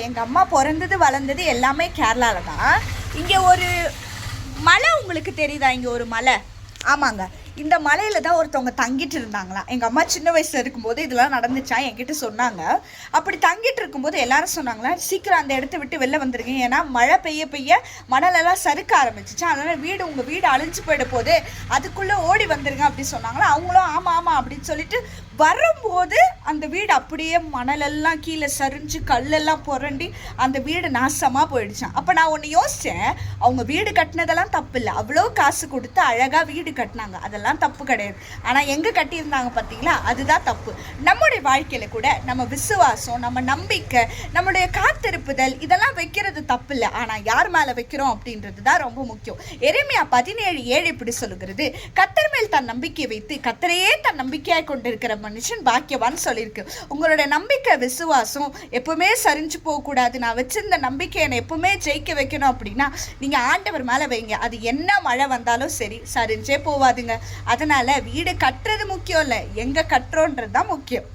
எங்கள் அம்மா பிறந்தது வளர்ந்தது எல்லாமே கேரளாவில் தான். இங்கே ஒரு மலை உங்களுக்கு தெரியுதா? இங்கே ஒரு மலை. ஆமாங்க, இந்த மலையில் தான் ஒருத்தவங்க தங்கிட்டு இருந்தாங்களாம். எங்கள் அம்மா சின்ன வயசில் இருக்கும்போது இதெல்லாம் நடந்துச்சா என்கிட்ட சொன்னாங்க. அப்படி தங்கிட்டு இருக்கும்போது எல்லாரும் சொன்னாங்களா, சீக்கிரம் அந்த இடத்த விட்டு வெளில வந்துருங்க, ஏன்னா மழை பெய்ய பெய்ய மணலெல்லாம் சறுக்க ஆரம்பிச்சிச்சு, அதனால் உங்கள் வீடு அழிஞ்சு போயிட போது, அதுக்குள்ளே ஓடி வந்துருங்க அப்படி சொன்னாங்களா. அவங்களும் ஆமாம் ஆமாம் அப்படின்னு சொல்லிட்டு வரும்போது அந்த வீடு அப்படியே மணலெல்லாம் கீழே சரிஞ்சு கல்லெல்லாம் புரண்டி அந்த வீடு நாசமாக போயிடுச்சான். அப்போ நான் ஒன்று யோசித்தேன், அவங்க வீடு கட்டினதெல்லாம் தப்பு இல்லை, அவ்வளோ காசு கொடுத்து அழகாக வீடு கட்டினாங்க, அதெல்லாம் தப்பு கிடையாது. ஆனால் எங்கே கட்டியிருந்தாங்க பார்த்தீங்களா, அதுதான் தப்பு. நம்முடைய வாழ்க்கையில் கூட நம்ம விசுவாசம், நம்ம நம்பிக்கை, நம்முடைய காத்திருப்புதல் இதெல்லாம் வைக்கிறது தப்பு இல்லை. ஆனால் யார் மேலே வைக்கிறோம் அப்படின்றது தான் ரொம்ப முக்கியம். எரேமியா 17:7 இப்படி சொல்லுகிறது, கர்த்தர் மேல் தன் நம்பிக்கை வைத்து கர்த்தரையே தன் நம்பிக்கையாய் கொண்டிருக்கிற மனுஷன் பாக்கியவான் சொல்லியிருக்கு. உங்களோட நம்பிக்கை விசுவாசம் எப்பவுமே சரிஞ்சு போகக்கூடாது. நான் வச்சிருந்த நம்பிக்கை என்னை எப்பவுமே ஜெயிக்க வைக்கணும் அப்படின்னா நீங்க ஆண்டவர் மேல வைங்க. அது என்ன மழை வந்தாலும் சரி, சரிஞ்சே போவாதுங்க. அதனால வீடு கட்டுறது முக்கியம் இல்லை, எங்க கட்டுறோன்றது தான் முக்கியம்.